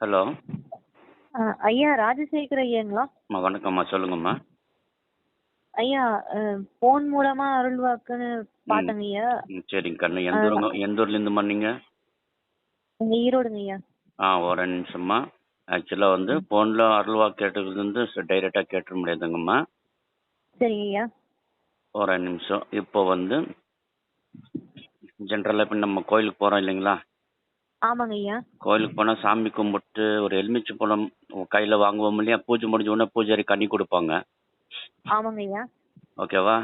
Hello. ஐயா ராஜசேகர் ஐயாங்களா? வணக்கம்மா, சொல்லுங்கம்மா. ஐயா போன் மூலமா அருள்வாக்குன்னு பாத்தங்க ஐயா. சரிங்க கண்ணு. எந்த ஊர்லேருந்துமா நீங்கள்? இங்க ஈரோடுங்க ஐயா. ஒரு நிமிஷம்மா. ஆக்சுவலாக வந்து ஃபோனில் அருள்வாக்கு கேட்டது வந்து டைரெக்டாக கேட்டுற முடியாதுங்கம்மா. சரிங்க ஐயா. ஒரு நிமிஷம். இப்போ வந்து ஜென்ரலாக இப்போ நம்ம கோயிலுக்கு போகிறோம் இல்லைங்களா? ஆமாங்க ஐயா. கோயிலுக்கு போனால் சாமி கும்பிட்டு ஒரு எலுமிச்சை பழம் கையில் வாங்குவோம் இல்லையா? பூஜை முடிஞ்ச உடனே பூஜாரி கனி கொடுப்பாங்க. ஆமாங்க ஐயா. ஓகேவா?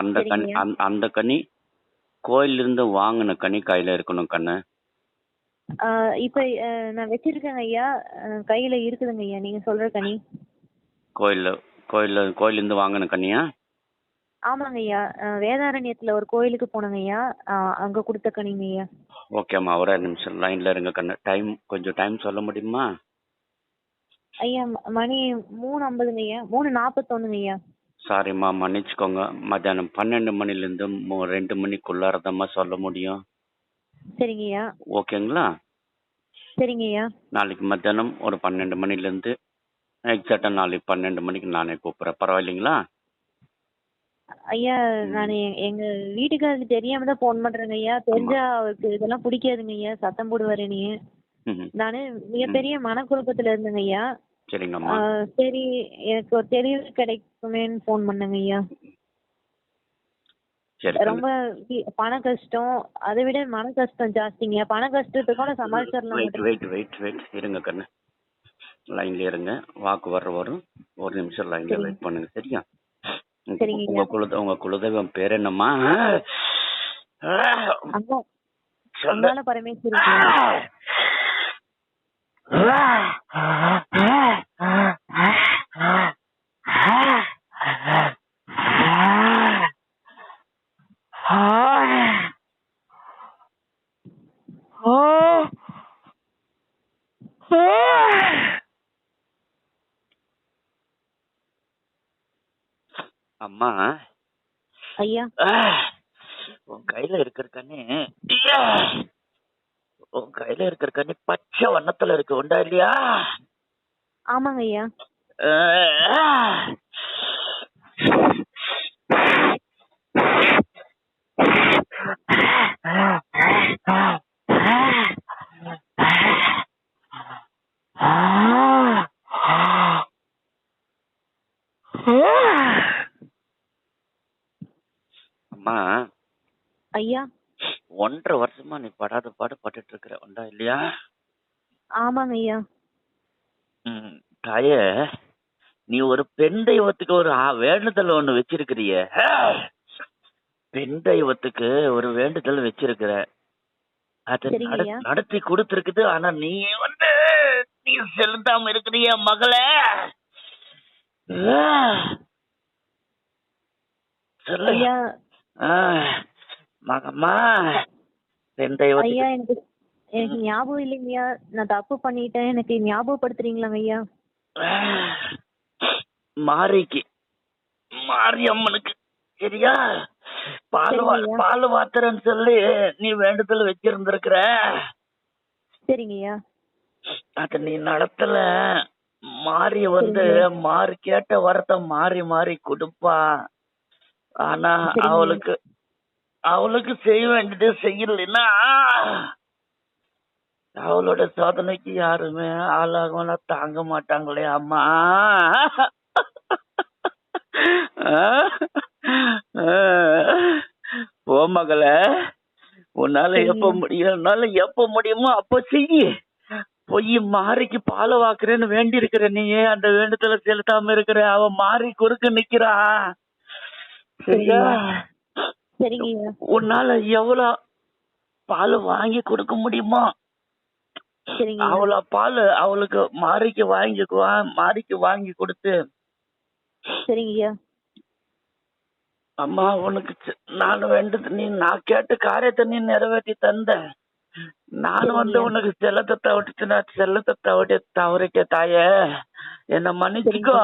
அந்த கனி சரிங்க. அந்த கனி கோயிலிருந்து வாங்கின கனி கையில் இருக்கணும் கண்ணு. இப்ப நான் வச்சிருக்கேங்க ஐயா. கையில இருக்குதுங்க ஐயா நீங்க சொல்ற கனி. கோயிலேருந்து வாங்கின கனியா? ஆமாங்க ஐயா. வேதாரண்யத்துல ஒரு கோயிலுக்கு போனங்க ஐயா. அங்க கொடுத்த கனிங்க ஐயா. ஓகேம்மா, ஒரே நிமிஷம் லைனில் இருங்க கண்ணு. கொஞ்சம் டைம் சொல்ல முடியுமா? ஐயா மணி 3:50ங்க ஐயா. 3:41ங்க ஐயா. சாரிம்மா, மன்னிச்சுக்கோங்க. மத்தியானம் 12 மணிலேருந்து 2 மணிக்குள்ளாரதாம்மா சொல்ல முடியும். சரிங்க ஐயா. ஓகேங்களா? சரிங்க ஐயா. நாளைக்கு மத்தியானம் ஒரு 12 மணிலேருந்து எக்ஸாக்டாக நாளைக்கு 12 மணிக்கு நானே கூப்பிட்றேன். பரவாயில்லைங்களா? ஐயா நான் எங்க வீட்டுக்காரருக்கு தெரியாம தான் போன் பண்றேங்க ஐயா. தெரிஞ்சா அவருக்கு இதெல்லாம் பிடிக்காதுங்க ஐயா. சத்தம் போடுவாரு நீ. நானு மிகப்பெரிய மனக்குழப்பத்துல இருந்தேங்க ஐயா. சரிங்கம்மா. சரி எனக்கு ஒரு தெளிவு கிடைக்குமேன்னு போன் பண்ணேங்க ஐயா. ரொம்ப பண கஷ்டம், அதை விட மன கஷ்டம் ஜாஸ்திங்க. பண கஷ்டத்தை கூட சமாளிச்சிடலாம். வெயிட் இருங்க கண்ணு. லைன்ல இருங்க. வாக்கு வரும். ஒரு நிமிஷம் லைன்ல வெயிட் பண்ணுங்க. சரியா? உங்க குலதெய்வம் பேர் என்னம்மா? அங்காள பரமேஸ்வரி. அம்மா ஐயா, உன் கையில இருக்கிற கண்ணி பச்சை வண்ணத்துல இருக்கு, உண்டா இல்லையா? ஆமாங்க ஐயா. அம்மா ஐயா, 1.5 வருஷமா நீ படாத பாடு பட்டுட்டு இருக்கிற, உண்டா இல்லையா? ஆமாங்க ஐயா. தாயே, நீ ஒரு பெண் தெய்வத்துக்கு ஒரு வேண்டுதல் ஒண்ணு வச்சிருக்கிறிய. பெண் தெய்வத்துக்கு ஒரு வேண்டுதல் வச்சிருக்கிற, அது நடத்தி கொடுத்துருக்குது. ஆனா நீ செலுத்தாம இருக்கிறிய மகளே. ஐயா, மகம்மா, பெண் தெய்வத்துக்கு ஐயா எனக்கு ஞாபகம் இல்லைங்கய்யா. நான் தப்பு பண்ணிட்டேன், எனக்கு ஞாபகப்படுத்துறீங்களாங்க ஐயா? மாரியம்மனுக்கு சரியா பால் வாத்துறன்னு சொல்லி நீ வேண்டுதல் வச்சிருந்திருக்கிற. சரிங்கய்யா. அது நீ நடத்தல. மாரிய வந்து மாறி கேட்ட வரத்தை மாறி கொடுப்பா. ஆனா அவளுக்கு செய்ய வேண்டியது செய்யலன்னா அவளோட சோதனைக்கு யாருமே ஆளாகவனா தாங்க மாட்டாங்களே அம்மா. போ மகளே, உன்னால எப்ப முடியுமோ அப்ப செய்ய. போய் மாறிக்கு பால வாக்குறேன்னு வேண்டி இருக்கிற நீயே அந்த வேண்டுதல செலுத்தாம இருக்கிற. அவ மாறி குறுக்க நிக்கிறா. சரியா? உன்னால எவ்வளவு பால் வாங்கி கொடுக்க முடியுமோ அவ்வளோ பால் அவளுக்கு மாறிக்கு வாங்கி கொடுத்து. சரிங்கய்யா. அம்மா, உனக்கு நான் வேண்டது நான் கேட்ட காரியத்தை நீ நிறைவேற்றி தந்த. நான் உனக்கு செல்லத்தை தவறிட்ட தாயே, என்ன மன்னிச்சுக்கோ.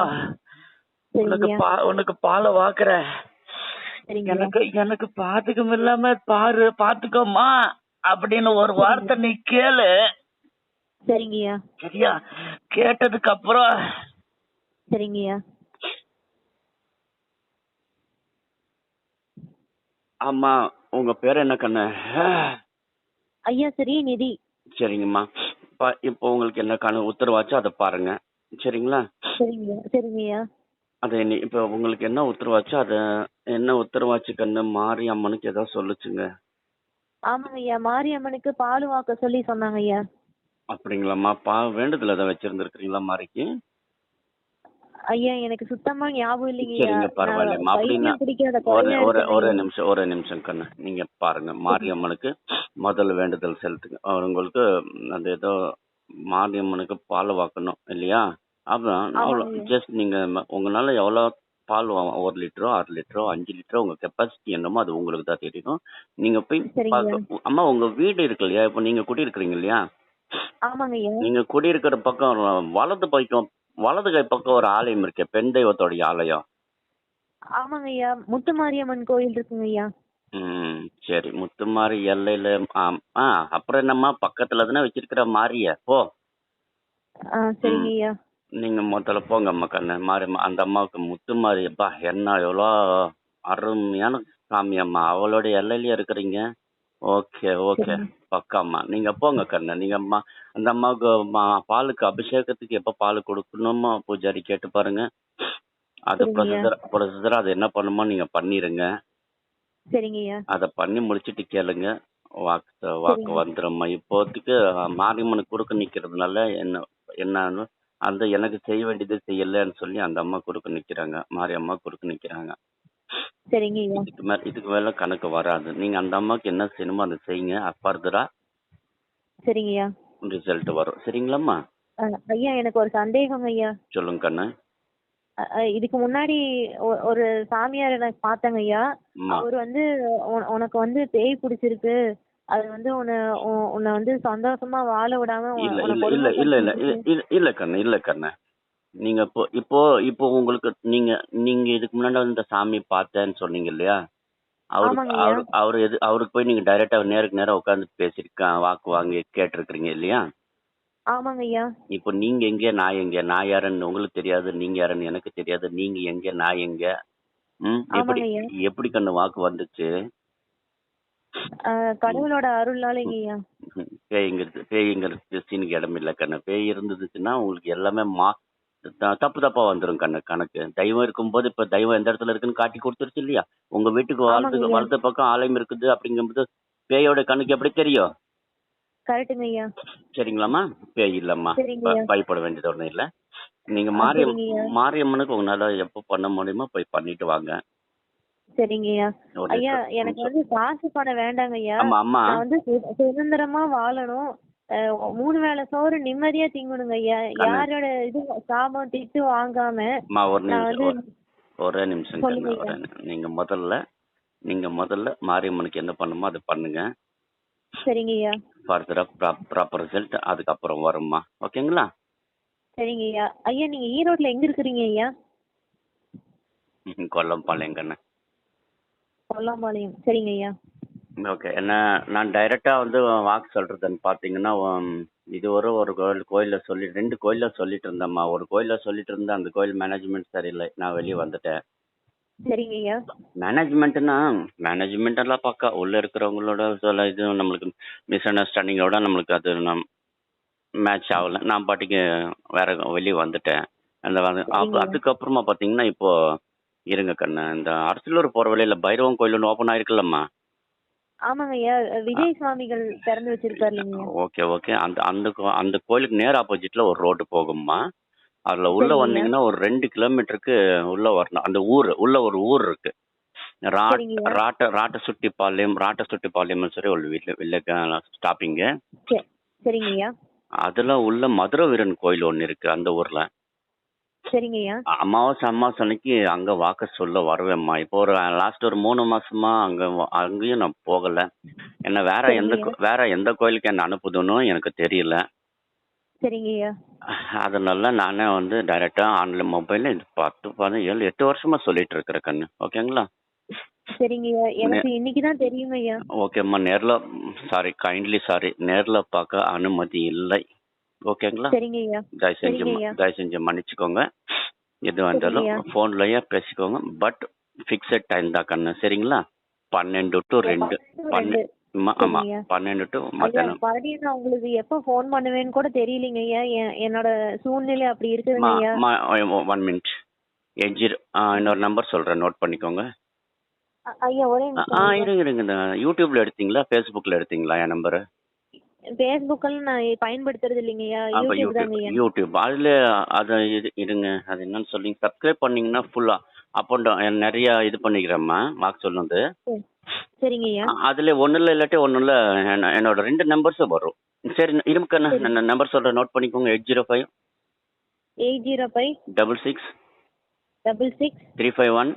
உனக்கு பாலை வாக்குற. எனக்கு பாத்துக்கம் இல்லாம பாத்துக்கோமா அப்படின்னு ஒரு வார்த்தை நீ கேளு. சரிங்கய்யா. சரியா? கேட்டதுக்கு அப்புறம் சரிங்கய்யா. ஆமா, உங்க பேர் என்ன கண்ணு? ஐயா ஸ்ரீநிதி. சரிங்கம்மா. இப்போ உங்களுக்கு என்ன உத்தரவாச்சோ அதை பாருங்க. சரிங்களா? சரிங்கய்யா. சரிங்கய்யா. இப்போ உங்களுக்கு என்ன உத்தரவாச்சோ அதை என்ன உத்தரவாச்சு கண்ணு? மாரியம்மனுக்கு ஏதோ சொல்லுச்சுங்க. ஆமாங்க ஐயா, மாரியம்மனுக்கு பால் வாக்க சொல்லி சொன்னாங்க ஐயா. அப்படிங்களாம்மா? வேண்டுதல் ஏதாவது வச்சிருந்துருக்கீங்களா மாரிக்கு? ஐயா எனக்கு சுத்தமா ஞாபகம் இல்லைங்க ஐயா. சரிங்க, பரவாயில்லைம்மா. அப்படின்னா பைத்தியம் பிடிக்காத ஒரு குறையா ஒரு இருக்குங்க ஒரு ஐயா. நிமிஷம் ஒரு நிமிஷம் கண்ணு. நீங்க பாருங்க, மாரியம்மனுக்கு முதல் வேண்டுதல் செலுத்துங்க. உங்களுக்கு அந்த ஏதோ மாரியம்மனுக்கு பால் வாக்கணும் இல்லையா? அப்புறம் அவ்வளோ ஆமாங்க ஐயா. ஜஸ்ட் நீங்க உங்களால எவ்வளோ பால் 1 லிட்டரோ 6 லிட்டரோ 5 லிட்டரோ உங்க கெப்பாசிட்டி என்னமோ அது உங்களுக்கு தான் தெரியும். நீங்க போய் சரிங்க ஐயா. அம்மா உங்க வீடு இருக்கு இல்லையா? இப்போ நீங்க குடியிருக்கிறீங்க இல்லையா? ஆமாங்க ஐயா. நீங்க குடியிருக்கிற பக்கம் வலது கை பக்கம் ஒரு ஆலயம் இருக்கு, பெண் தெய்வத்தோடைய ஆலயம். ஆமாங்க ஐயா, முத்து மாரியம்மன் கோயில் இருக்குங்க ஐயா. ம், சரி. முத்துமாரி எல்லையில அப்புறம் என்னம்மா பக்கத்துல தானே வச்சிருக்கிற மாரிய போ. சரிங்க ம், ஐயா. நீங்க முதல்ல போங்க அம்மா கண்ணு. அந்த அம்மாவுக்கு முத்துமாரி அப்பா என்ன எவ்வளோ அருமையான சாமி அம்மா, அவளுடைய எல்லையிலயே இருக்கிறீங்க. ஓகே ஓகே, சரிங்க. பக்காம்மா. நீங்க போங்க கண்ணு. நீங்க அம்மா அந்த அம்மாவுக்கு பாலுக்கு அபிஷேகத்துக்கு எப்ப பால் கொடுக்கணுமோ பூஜாரி கேட்டு பாருங்க. அது சரிங்க ஐயா. ப்ரொசீஜர் அது என்ன பண்ணுமோ நீங்க பண்ணிருங்க. சரிங்க ஐயா. அதை பண்ணி முடிச்சிட்டு கேளுங்க. வாக்கு சரிங்க. வந்துடும்மா. இப்போதைக்கு மாரியம்மனுக்கு குறுக்க நிக்கிறதுனால என்னன்னு அந்த எனக்கு செய்ய வேண்டியது செய்யலன்னு சொல்லி அந்த அம்மா குறுக்க நிக்கிறாங்க, மாரியம்மா குறுக்க நிக்கிறாங்க. சரிங்க ஐயா. இதுக்கு மேல கணக்கு வராது. நீங்க அந்த அம்மாவுக்கு என்ன செய்யணுமோ அதை செய்யுங்க. ஃபர்தரா சரிங்க ஐயா. ரிசல்ட் வரும். சரிங்களாம்மா? ஐயா எனக்கு ஒரு சந்தேகம் ஐயா. சொல்லுங்க கண்ணு. இதுக்கு முன்னாடி ஒரு சாமியார் எனக்கு பார்த்தேங்க ஐயா. அம்மா, அவர் வந்து உனக்கு வந்து பேய் பிடிச்சிருக்கு, அது வந்து உன்னை வந்து சந்தோஷமா வாழ விடாம இல்ல உன்னை இல்ல இல்ல இல்ல இல்ல கொடுமைப்படுத்திட்டு. இல்ல இல்ல கண்ணு, இல்ல கண்ணு. நீங்க இப்போ இப்போ இப்போ உங்களுக்கு நீங்க நீங்க இதுக்கு முன்னாடி இந்த சாமி பார்த்தேன்னு சொன்னீங்க இல்லையா? அவருக்கு ஆமாங்க ஐயா. அவருக்கு போய் நீங்க டைரக்டா நேருக்கு நேரா உட்காந்து பேசிருக்க வாக்கு வாங்கி கேட்டிருக்கிறீங்க இல்லையா? ஆமாங்க ஐயா. இப்போ நீங்க எங்க நான் எங்க, நான் யாருன்னு உங்களுக்கு தெரியாது, நீங்க யாருன்னு எனக்கு தெரியாது. நீங்க எங்க நான் எங்க? எப்படி ஆமாங்க ஐயா. எப்படி கண்ணு வாக்கு வந்துச்சு? கடவுளோட அருள்னாலேங்க ஐயா. பேய்ங்கிறது சீனுக்கு இடம் இல்லை கண்ணு. பேய் இருந்ததுன்னா உங்களுக்கு எல்லாமே தப்பு தப்பா வந்துடும் கண்ணு. கணக்கு தெய்வம் இருக்கும்போது இப்ப தெய்வம் எந்த இடத்துல இருக்குன்னு காட்டி கொடுத்துருச்சு இல்லையா? உங்க வீட்டுக்கு ஆமாங்க ஐயா. வலது பக்கம் ஆலயம் இருக்குது அப்படிங்கும்போது பேயோட கண்ணுக்கு எப்படி தெரியும்? கரெக்டுங்க ஐயா. சரிங்களாம்மா? பேய் இல்லம்மா. சரிங்க ஐயா. பயப்பட வேண்டியது ஒண்ணும் இல்லை. நீங்க சரிங்க ஐயா. மாரியம்மனுக்கு உங்களால எப்போ பண்ண முடியுமோ போய் பண்ணிட்டு வாங்க. சரிங்க ஐயா. ஒரு ஐயா நிமிஷம், எனக்கு நிமிஷம். வந்து காசு பணம் வேண்டாங்க ஐயா. ஆமா அம்மா. நான் வந்து சுதந்திரமா வாழணும். 3 வேளை சோறு நிம்மதியா திங்கணுங்க ஐயா. கண்ணு. யாரோட இது சாபம் திட்டு வாங்காம அம்மா ஒரு நான் நிமிஷம் வந்து. ஒரே நிமிஷம் சொல்லுங்க கண்ணு. ஐயா. நீங்க முதல்ல மாரியம்மனுக்கு என்ன பண்ணுமோ அதை பண்ணுங்க. சரிங்க ஐயா. ஃபர்தரா ப்ராப்பர் ரிசல்ட் அதுக்கப்புறம் வரும்மா. ஓகேங்களா? சரிங்க ஐயா. ஐயா நீங்க ஈரோட்ல எங்க இருக்கிறீங்க ஐயா? கொல்லம்பாளையம் கண்ணு. கொல்லாம்பாளையம். சரிங்க ஐயா. ஓகே. நான் டைரக்டா வந்து வாக்கு சொல்றதுன்னு பாத்தீங்கன்னா, இது ஒரு கோயில்ல சொல்லி 2 கோயில்ல சொல்லிட்டு இருந்தேம்மா. ஒரு கோயில்ல சொல்லிட்டு இருந்தேன், அந்த கோயில் மேனேஜ்மெண்ட் சரியில்லை, நான் வெளியே வந்துட்டேன். சரிங்க ஐயா. மேனேஜ்மெண்ட் எல்லாம் பக்கா. உள்ள இருக்கிறவங்களோட சில இது நம்மளுக்கு மிஸ் அண்டர்ஸ்டாண்டிங்கோட நம்மளுக்கு அது மேட்ச் ஆகல. நான் பாட்டுக்கு வேற வெளியே வந்துட்டேன். சரிங்க ஐயா. அதுக்கப்புறமா பாத்தீங்கன்னா இப்போ இருங்க கண்ணு, இந்த அரசலூர் போற வழியில பைரவன் கோயில் ஒன்று ஓப்பன் ஆயிருக்குல்லம்மா? ஆமாங்க ஐயா. விஜய் சுவாமிகள் திறந்து வச்சிருக்காரு இல்லைங்க. Okay okay. அந்த அந்த அந்த கோயிலுக்கு நேர் ஆப்போசிட்ல ஒரு ரோடு போகும்மா. அதுல உள்ள சரிங்க ஐயா. வந்தீங்கன்னா ஒரு 2 கிலோமீட்டருக்கு உள்ள வரணும். அந்த உள்ள ஒரு ஊர் இருக்கு. சரிங்க ஐயா. ராட்டசுட்டிப்பாளையம் சரி ஒரு வில்லேஜ் ஸ்டாப்பிங்கு. சரிங்க ஐயா. அதுல உள்ள மதுரை வீரன் கோயில் ஒன்று இருக்கு அந்த ஊர்ல. சரிங்க ஐயா. அமாவாசை அன்னைக்கு அங்க வாக்க சொல்ல வருவேம்மா. இப்போ ஒரு லாஸ்ட் ஒரு 3 மாசமா அங்கேயும் நான் போகல. என்ன வேற எந்த கோயிலுக்கு என்ன அனுப்புதுன்னு எனக்கு தெரியல. சரிங்க ஐயா. அதனால நானே வந்து டைரக்டா ஆன்லைன் மொபைல்ல 10 17 8 வருஷமா சொல்லிட்டு இருக்கிறேன் கண்ணு. ஓகேங்களா? சரிங்க ஐயா. எனக்கு இன்னைக்கு தான் தெரியுங்க ஐயா. ஓகேம்மா. கைண்ட்லி சாரி, நேர்ல பார்க்க அனுமதி இல்லை. ஓகேங்களா? சரிங்க ஐயா. தயவு செஞ்சு சரிங்க ஐயா. தயவு செஞ்சு மன்னிச்சுக்கோங்க. எது சரிங்க வந்தாலும் ஐயா. ஃபோன்லயே பேசிக்கோங்க. பட் ஃபிக்ஸட் டைம் தான் கண்ணு. சரிங்களா? 12 to 2. 12 ஆமா. சரிங்க ஐயா. 12 to ஐயா மத்தியானம். மறுபடியும் நான் உங்களுக்கு எப்ப ஃபோன் பண்ணுவேன்னு கூட தெரியலங்க ஐயா. என்னோட சூழ்நிலை அப்படி இருக்குதுங்க ஐயா. 1 மினிட். 80 இன்னொரு நம்பர் சொல்றேன், நோட் பண்ணிக்கோங்க. ஐயா ஒரே நிமிஷம் ஐயா. இருங்க. இந்த யூடியூப்ல எடுத்தீங்களா, ஃபேஸ்புக்ல எடுத்தீங்களா என் நம்பரு? ஃபேஸ்புக்கெல்லாம் நான் பயன்படுத்துறது இல்லைங்க ஐயா. அப்ப யூடியூப் தாங்க ஐயா. யூடியூப் அதுல அத இருங்க. அது என்னன்னு சொல்லி சப்ஸ்கிரைப் பண்ணீங்கன்னா ஃபுல்லா அப் அண்ட் டவுன் நிறைய இது பண்ணிக்கிறேம்மா. வாக்கு சொன்னது. சரி. சரிங்க ஐயா. அதுல ஒண்ணுல இல்லாட்டி ஒண்ணுல என்னோட 2 நம்பர்ஸும் வரும். சரி இருமுக்கண்ணா, சரி. நான் நம்பர் சொல்றேன், நோட் பண்ணிக்கோங்க. 805 805 66 66 351.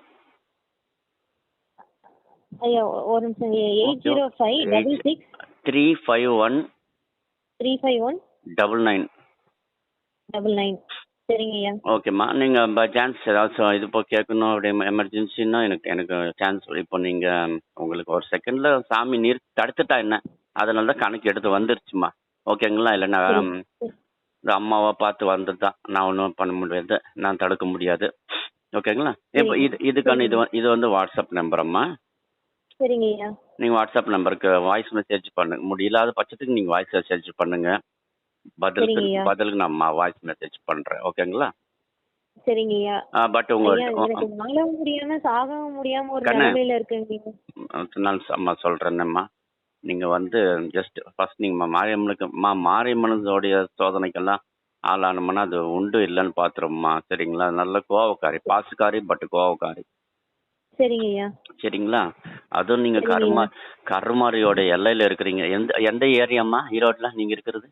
ஐயா ஒரு நிமிஷம். 805 66 351 351 99. 99. சரிங்க ஐயா. ஓகேம்மா. நீங்க பை சான்ஸ் ஏதாச்சும் இது இப்போ கேட்கணும் அப்படி எமர்ஜென்சின்னா எனக்கு சான்ஸ் இப்போ நீங்க உங்களுக்கு ஒரு செகண்ட்ல சாமி நீர் தடுத்துட்டா என்ன, அதனால தான் கணக்கு எடுத்து வந்துருச்சுமா. ஓகேங்களா? இல்லைன்னா சரி. இந்த அம்மாவை பார்த்து வந்தது தான், நான் ஒன்றும் பண்ண முடியாது, நான் தடுக்க முடியாது. ஓகேங்களா? இப்போ இதுக்கான இது வந்து வாட்ஸ்அப் நம்பரம்மா. சரிங்க ஐயா. நீங்கள் வாட்ஸ்அப் நம்பருக்கு வாய்ஸ் மெசேஜ் பண்ணுங்க. முடியலாத பட்சத்துக்கு நீங்கள் வாய்ஸ் மெசேஜ் பண்ணுங்க. பதிலுக்கு நான் வாய்ஸ் மெசேஜ் பண்ணுறேன். ஓகேங்களா? சரிங்க ஐயா. பட் ஐயா எனக்கு வாழவும் முடியாம சாகவும் முடியாம ஒரு நிலைமையில இருக்குங்க. நான் சொல்கிறேன்னம்மா, நீங்கள் வந்து ஜஸ்ட் ஃபர்ஸ்ட் நீங்கள் மாரியம்மனுக்கு மாரியம்மனுடைய சோதனைக்கெல்லாம் ஆளானோம்னா அது உண்டு இல்லைன்னு பார்த்துரும்மா. சரிங்களா? நல்ல கோவக்காரி, பாசுக்காரி, பட் கோவக்காரி. சரிங்க ஐயா. சரிங்களா? அதுவும் நீங்க கருமாரியோட எல்லையில இருக்கிறீங்க. எந்த ஏரியாம்மா ஈரோட்ல நீங்க இருக்கிறது?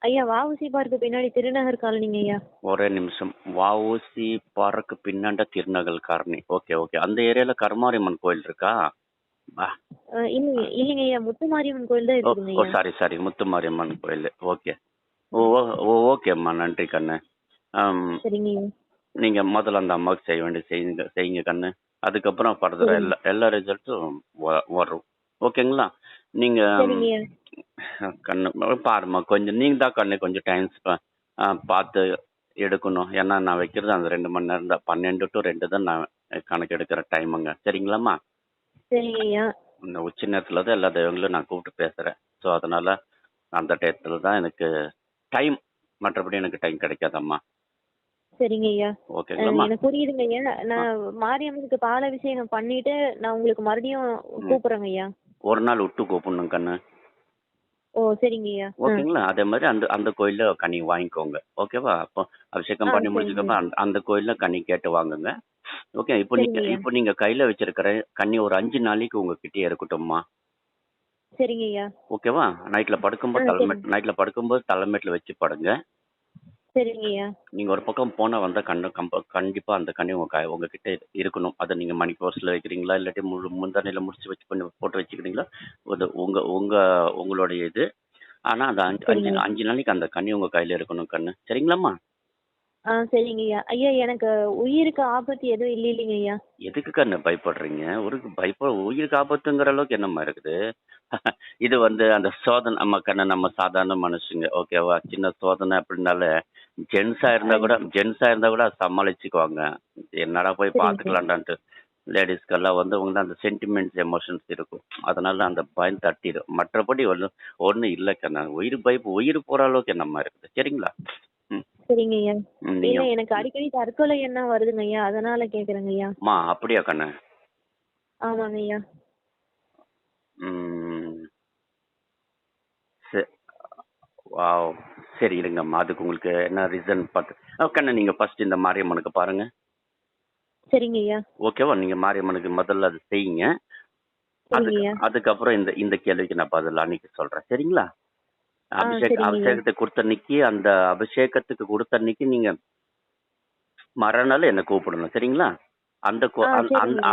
ஐயா வஉசி பார்க்கு பின்னாடி திருநகர் காலனிங்க ஐயா. ஒரே நிமிஷம். வஉசி பார்க்கு பின்னாண்ட திருநகர் காலனி. ஓகே. அந்த ஏரியால கருமாரியம்மன் கோயில் இருக்கா? இல்லைங்க ஐயா, முத்துமாரியம்மன் கோயில் தான் இருக்குங்க ஐயா. சாரி முத்துமாரியம்மன் கோயில். ஓகே. ஓகேம்மா, நன்றி கண்ணு. சரிங்க ஐயா. நீங்க முதல்ல அந்த அம்மாவுக்கு செய்ய வேண்டிய செய்யுங்க கண்ணு. அதுக்கப்புறம் ஃபர்தரா எல்லா ரிசல்ட்டும் வரும். ஓகேங்களா? நீங்க கண்ணு பாருமா, கொஞ்சம் நீங்க தான் கண்ணு கொஞ்சம் டைம் பார்த்து எடுக்கணும். ஏன்னா நான் வைக்கிறது அந்த 2 மணி நேரம் தான். 12 to 2 தான் நான் கணக்கு எடுக்கிற டைமுங்க. சரிங்களாம்மா? சரிங்க ஐயா. இந்த உச்சி நேரத்துல தான் எல்லா தெய்வங்களும் நான் கூப்பிட்டு பேசுறேன். ஸோ அதனால அந்த டயத்துல தான் எனக்கு டைம், மற்றபடி எனக்கு டைம் கிடைக்காதம்மா. சரிங்க ஐயா. ஓகேங்களா? எனக்கு புரியுதுங்க ஐயா. நான் மாரியம்மனுக்கு பாலாபிஷேகம் பண்ணிட்டு நான் உங்களுக்கு மறுபடியும் கூப்பிடுறேங்க ஐயா. ஒரு நாள் விட்டு கூப்பிடணும் கண்ணு. ஓ சரிங்க ஐயா. ஓகேங்களா? அதே மாதிரி அந்த கோயில்ல கனி வாங்கிக்கோங்க. ஓகேவா? அப்போ அபிஷேகம் பண்ணி முடிச்சதுக்கப்புறம் அந்த கோயில்ல கனி கேட்டு வாங்குங்க. ஓகே. இப்போ நீங்க கையில வச்சிருக்கிற கனி ஒரு 5 நாளைக்கு உங்ககிட்டயே இருக்கட்டும்மா. சரிங்க ஐயா. ஓகேவா? நைட்ல படுக்கும்போது தலைமேட்ல வச்சு படுங்க. சரிங்க ஐயா. நீங்க ஒரு பக்கம் போனா வந்தா கண்டிப்பா அந்த கனி உங்ககிட்ட இருக்கணும். அதை நீங்க மணி பர்ஸ்ல வைக்கிறீங்களா, இல்லாட்டி முந்தானையில முடிச்சு போட்டு வச்சுக்கிறீங்களா, உங்களுடைய இது. ஆனா அந்த 5 நாளைக்கு அந்த கனி உங்க கையில இருக்கணும் கண்ணு. சரிங்களாம்மா? சரிங்க ஐயா. ஐயா எனக்கு உயிருக்கு ஆபத்து எதுவும் இல்லைங்க ஐயா. எதுக்கு கண்ணு பயப்படுறீங்க? உயிருக்கு ஆபத்துங்கிற அளவுக்கு என்னம்மா இருக்குது? இது வந்து அந்த சோதனை நம்ம கண்ணு, நம்ம சாதாரண மனுஷங்க. ஓகேவா? சின்ன சோதனை அப்படின்னால ஜென்ஸா இருந்தா கூட சமாளிச்சுக்குவாங்க. என்னடா போய் பார்த்துக்கலான்டான்ட்டு. லேடிஸ்க்கெல்லாம் வந்து உங்களுக்கு அந்த சென்டிமெண்ட்ஸ், எமோஷன்ஸ் இருக்கும். அதனால அந்த பயம் தட்டிடும். மற்றபடி ஒன்றும் இல்லை கண்ணா. உயிர் போற அளவுக்கு என்னம்மா இருக்குது? சரிங்களா? சரிங்க ஐயா. இல்ல எனக்கு அடிக்கடி தற்கொலை எண்ணம் வருதுங்க ஐயா, அதனால கேக்குறேங்க ஐயா. அப்படியா கண்ணு? ஆமாங்க ஐயா. சரி இருங்கம்மா, அதுக்கு உங்களுக்கு என்ன ரீசன் பார்த்து கண்ணு நீங்க ஃபர்ஸ்ட் இந்த மாரியம்மனுக்கு பாருங்க. சரிங்க ஐயா. ஓகேவா? நீங்க மாரியம்மனுக்கு முதல்ல அது செய்யுங்க. அதுக்கப்புறம் இந்த கேள்விக்கு நான் பதில் அன்னைக்கு சொல்றேன். சரிங்களா? அபிஷேகத்துக்கு கொடுத்த அன்னைக்கு நீங்க மறுநாள் என்ன கூப்பிடணும். சரிங்களா?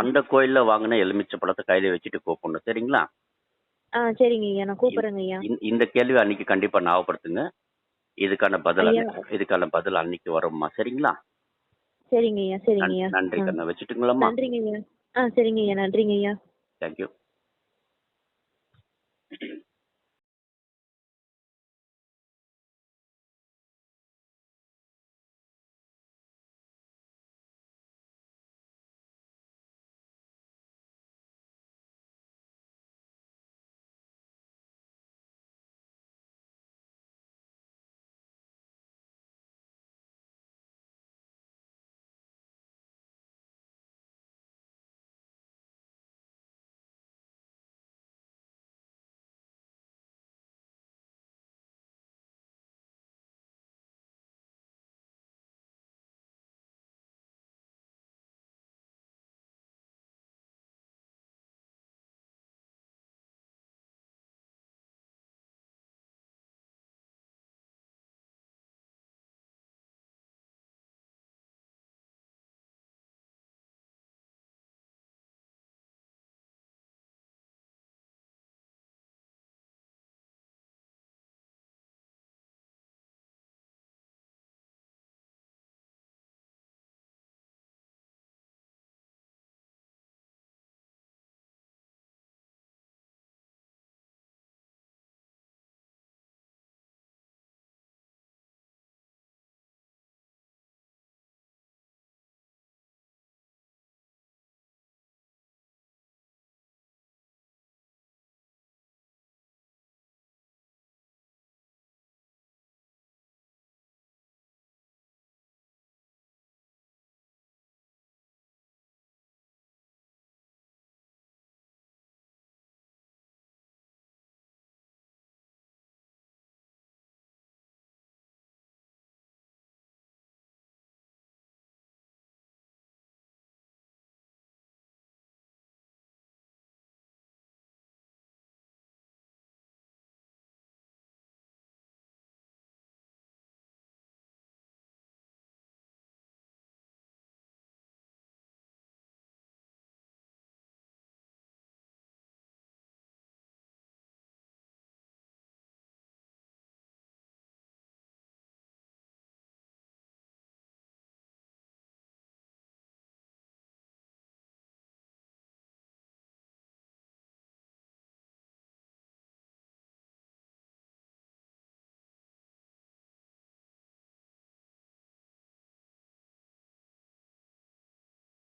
அந்த கோயில்ல வாங்கின எலுமிச்சை பழத்தை கையில வச்சுட்டு கூப்பிடணும். சரிங்களா? சரிங்க ஐயா, நான் கூப்பிடுறேங்க ஐயா. இந்த கேள்வி அன்னைக்கு கண்டிப்பா ஞாபகப்படுத்துங்க. இதுக்கான பதில் அன்னைக்கு வரும்மா. சரிங்களா? சரிங்க ஐயா. சரிங்க ஐயா. நன்றி கண்ணா. வச்சுட்டுங்களாம்மா? நன்றிங்க ஐயா. சரிங்க ஐயா. நன்றிங்க ஐயா. தேங்க்யூ.